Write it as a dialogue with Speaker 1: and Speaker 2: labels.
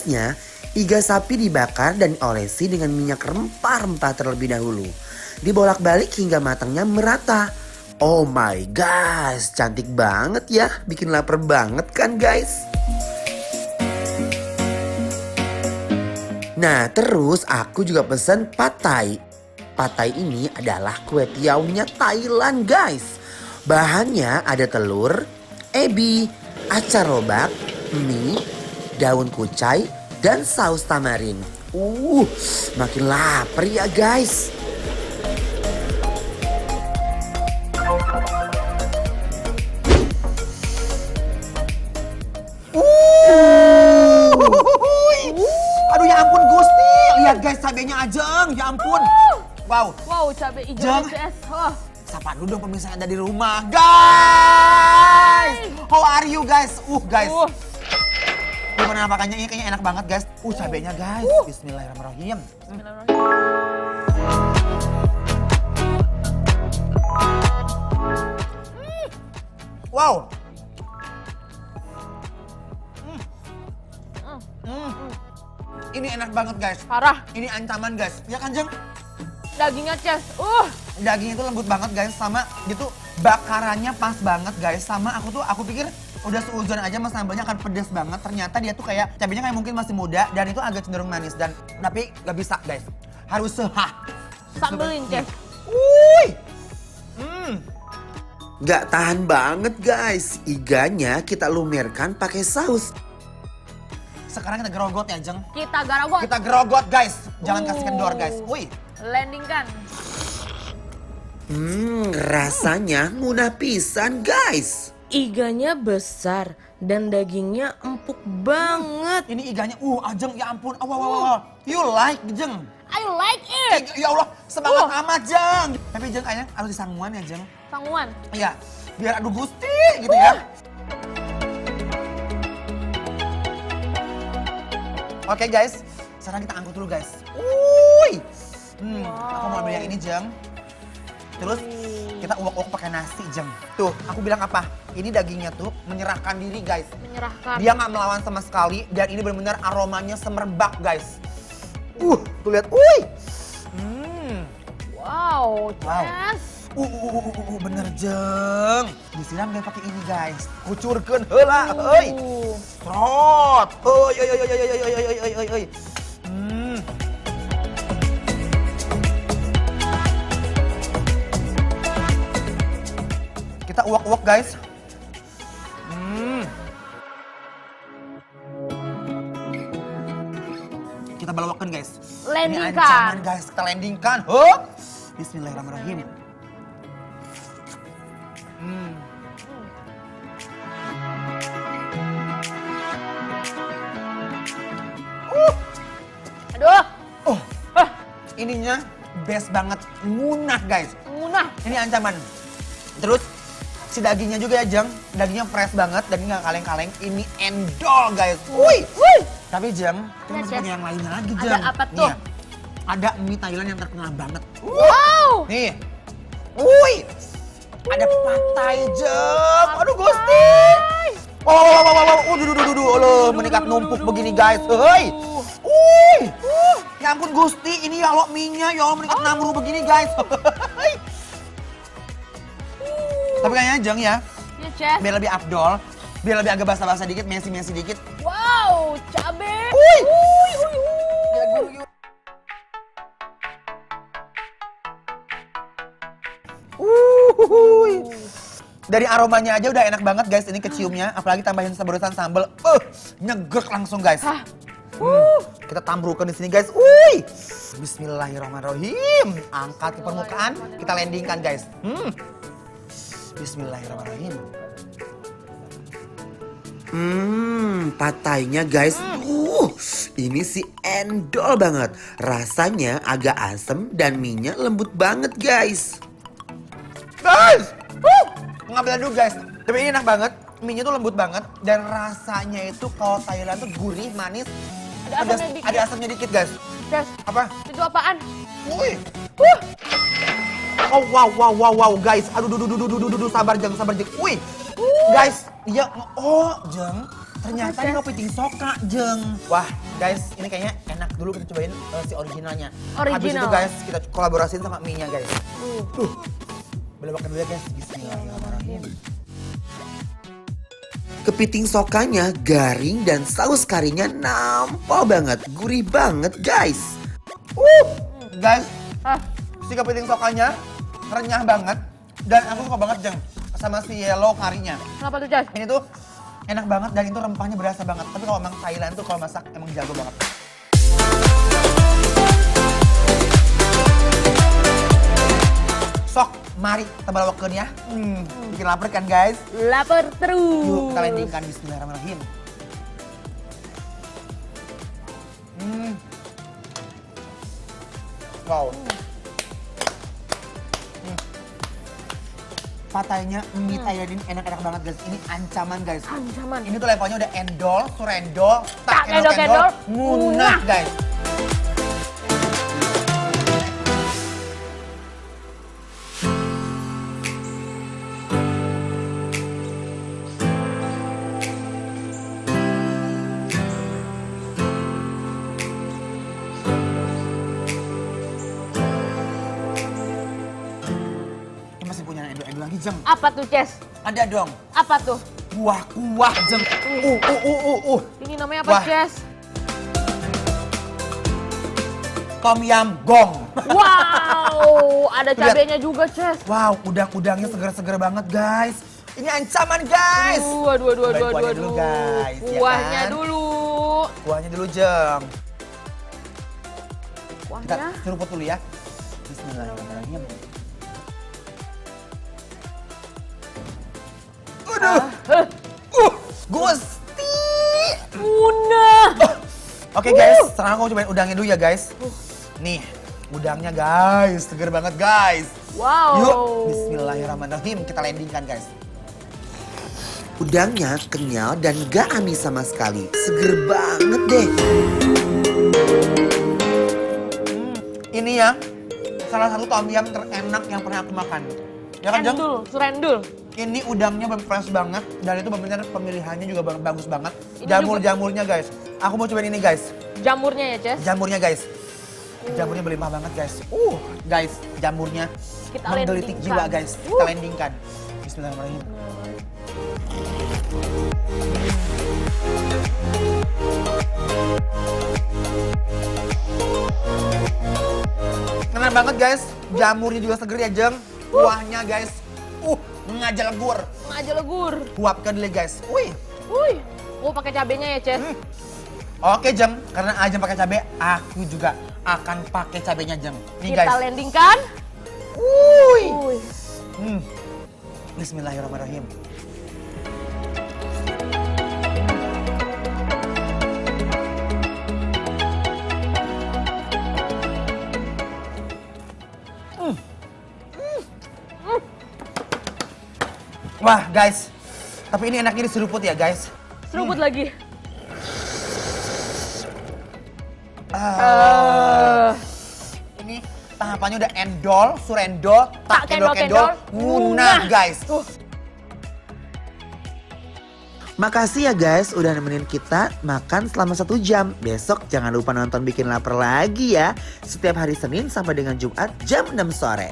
Speaker 1: Prosesnya, iga sapi dibakar dan diolesi dengan minyak rempah-rempah terlebih dahulu. Dibolak-balik hingga matangnya merata. Oh my gosh, cantik banget ya. Bikin lapar banget kan guys? Nah terus aku juga pesen pad thai. Pad thai ini adalah kue tiaunya Thailand guys. Bahannya ada telur, ebi, acar lobak, mie, daun kucai, dan saus tamarin. Makin lapar ya guys.
Speaker 2: Aduh ya ampun Gusti, lihat guys cabenya Ajeng, ya ampun. Wow.
Speaker 3: Wow, cabai hijau
Speaker 2: Jeng.
Speaker 3: BTS. Oh.
Speaker 2: Sapa dulu dong pemirsa yang ada di rumah. Guys, how are you guys? Guys. Gimana makannya ini kayaknya enak banget guys. Cabenya guys. Bismillahirrahmanirrahim. Wow. Ini enak banget guys.
Speaker 3: Parah.
Speaker 2: Ini ancaman guys. Ya kan Jeng?
Speaker 3: Dagingnya Ces.
Speaker 2: Dagingnya itu lembut banget guys. Sama gitu bakarannya pas banget guys. Sama aku pikir udah seuzon aja mas sambalnya akan pedas banget. Ternyata dia tuh kayak cabenya kayak mungkin masih muda dan itu agak cenderung manis dan tapi gak bisa guys. Harus
Speaker 3: Sambelin Ces.
Speaker 1: Gak tahan banget guys. Iganya kita lumerkan pakai saus.
Speaker 2: Sekarang kita gerogot ya Jeng.
Speaker 3: Kita garagot.
Speaker 2: Kita gerogot guys. Jangan kasih kendor guys.
Speaker 3: Landingkan.
Speaker 1: Rasanya munah pisan guys.
Speaker 4: Iganya besar dan dagingnya empuk banget.
Speaker 2: Ini iganya, Ajeng ya ampun. You like Jeng?
Speaker 3: I like it.
Speaker 2: Ya Allah, semangat amat Jeng. Tapi Jeng kayaknya harus disangguan ya Jeng.
Speaker 3: Sangguan.
Speaker 2: Iya, biar aduh Gusti gitu ya. Oke guys, sekarang kita angkut dulu guys. Aku mau ambil yang ini Jeng. Terus kita uak-uak pakai nasi Jeng. Tuh, aku bilang apa? Ini dagingnya tuh menyerahkan diri guys.
Speaker 3: Menyerahkan.
Speaker 2: Dia nggak melawan sama sekali dan ini benar-benar aromanya semerbak guys. Tuh lihat,
Speaker 3: Wow, Ces.
Speaker 2: Bener Jeng. Disiram dia pakai ini guys. Kucurkeun heula, heuy. Trot. Heuy. Kita uak-uak guys. Kita balawakan guys.
Speaker 3: Landingkan.
Speaker 2: Ini ancaman guys, kita landingkan. Bismillahirrahmanirrahim.
Speaker 3: Aduh.
Speaker 2: Ininya best banget, munah guys.
Speaker 3: Munah.
Speaker 2: Ini ancaman. Terus si dagingnya juga ya Jeng, dagingnya fresh banget, dagingnya gak kaleng-kaleng. Ini endol guys. Tapi Jeng, kita masih punya yang lainnya lagi Jeng.
Speaker 3: Ada apa tuh?
Speaker 2: Nih, ada mie Thailand yang terkenal banget.
Speaker 3: Wow.
Speaker 2: Nih, ada pad thai Jeng. Aduh Gusti. Duh, meningkat numpuk begini guys. Ya ampun Gusti, ini ya Allah mie-nya, ya Allah meningkat namru begini guys. Tapi kayaknya Jeng ya,
Speaker 3: Ya Ces.
Speaker 2: biar lebih afdol, biar lebih agak basa-basa dikit, mesi-mesi dikit.
Speaker 3: Wow, cabai.
Speaker 2: Dari aromanya aja udah enak banget guys, ini keciumnya. Apalagi tambahin seberusan sambal, nyegrek langsung guys. Kita tambrukan di sini guys. Bismillahirrahmanirrahim. Angkat ke permukaan, kita landingkan guys. Bismillahirrahmanirrahim.
Speaker 1: Pad thai-nya guys. Ini sih endol banget. Rasanya agak asem dan mie-nya lembut banget guys.
Speaker 2: Guys, pengambilan dulu guys. Tapi ini enak banget, mie-nya tuh lembut banget. Dan rasanya itu kalau Thailand tuh gurih, manis. Ada asamnya dikit guys.
Speaker 3: Ces.
Speaker 2: Apa?
Speaker 3: Itu apaan?
Speaker 2: Wow guys. Aduh, sabar Jeng. Guys, dia Jeng. Ternyata ini kepiting soka Jeng. Wah, Guys, ini kayaknya enak. Dulu kita cobain si originalnya. Habis itu
Speaker 3: Original.
Speaker 2: guys, kita kolaborasiin sama mie-nya guys. Belok dulu ya guys. Bismillahirrahmanirrahim.
Speaker 1: Kepiting sokanya garing dan saus karinya nampol banget, gurih banget guys.
Speaker 2: Guys,
Speaker 3: Ah,
Speaker 2: si kepiting sokanya renyah banget. Dan aku suka banget Jeng sama si yellow karinya.
Speaker 3: kenapa tuh, Ces?
Speaker 2: Ini tuh enak banget dan itu rempahnya berasa banget. Tapi kalau emang Thailand tuh kalau masak emang jago banget. Sok, mari kita bawakan ya. Bikin lapar kan guys?
Speaker 3: Lapar terus.
Speaker 2: Yuk kita landingkan bismillahirrahmanirrahim. Wow. Patainya mie Thailand ini enak-enak banget guys. Ini ancaman guys.
Speaker 3: Ancaman.
Speaker 2: Ini tuh levelnya udah endol, surendol,
Speaker 3: Tak
Speaker 2: tak endol-endol,
Speaker 3: endol-endol,
Speaker 2: munah
Speaker 3: munah.
Speaker 2: guys. Ini masih punya endol-endol lagi Jeng.
Speaker 3: Apa tuh, Ces?
Speaker 2: Ada dong.
Speaker 3: Apa tuh?
Speaker 2: Kuah-kuah Jeng.
Speaker 3: Ini namanya apa,
Speaker 2: Wah.
Speaker 3: Ces?
Speaker 2: Tom Yam Gong.
Speaker 3: Wow, ada
Speaker 2: Lihat.
Speaker 3: cabenya juga, Ces.
Speaker 2: Wow, udang-udangnya seger-seger banget guys. Ini ancaman guys.
Speaker 3: Aduh, aduh, aduh,
Speaker 2: Cobain
Speaker 3: aduh,
Speaker 2: kuahnya
Speaker 3: aduh.
Speaker 2: dulu, guys, ya
Speaker 3: Kuahnya
Speaker 2: kan?
Speaker 3: dulu.
Speaker 2: Kuahnya dulu Jeng. Kita
Speaker 3: Kuahnya.
Speaker 2: seruput dulu ya. Bismillahirrahmanirrahim. Gusti.
Speaker 3: Munah.
Speaker 2: Oke guys, sekarang aku cobain udangnya dulu ya guys. Nih, udangnya guys, seger banget guys.
Speaker 3: Wow.
Speaker 2: Yuk, bismillahirrahmanirrahim, kita landingkan guys.
Speaker 1: Udangnya kenyal dan gak amis sama sekali, seger banget deh.
Speaker 2: Ini ya, salah satu tom yum terenak yang pernah aku makan. Ya kan Jeng?
Speaker 3: Endul, surendul.
Speaker 2: Ini udangnya fresh banget dan itu benar-benar pemilihannya juga bagus banget.
Speaker 3: Ini
Speaker 2: Jamur-jamurnya guys. Aku mau cobain ini guys.
Speaker 3: Jamurnya ya, Ces?
Speaker 2: Jamurnya guys. Jamurnya berlimpah banget guys. Guys, jamurnya
Speaker 3: Kita
Speaker 2: menggelitik
Speaker 3: landingkan.
Speaker 2: jiwa guys. Kita landingkan. Bismillahirrahmanirrahim. Enak banget guys. Jamurnya juga seger ya Jeng. Kuahnya guys. Ngajelegur.
Speaker 3: Aja legur.
Speaker 2: Kuapkan dulu guys. Wih.
Speaker 3: Wih. Oh, pakai cabenya ya, Ces?
Speaker 2: Oke Jeng, karena Ajeng pakai cabai, aku juga akan pakai cabenya Jeng. Nih
Speaker 3: Kita
Speaker 2: guys.
Speaker 3: landingkan.
Speaker 2: Wuih.
Speaker 3: Wih.
Speaker 2: Bismillahirrahmanirrahim. Wah guys, tapi ini enaknya diseruput ya guys.
Speaker 3: Seruput lagi.
Speaker 2: Ini tahapannya udah endol, surendol, tak kendol-kendol, munah guys.
Speaker 1: Makasih ya guys udah nemenin kita makan selama 1 jam. Besok jangan lupa nonton Bikin Lapar lagi ya. Setiap hari Senin sampai dengan Jumat jam 6 sore.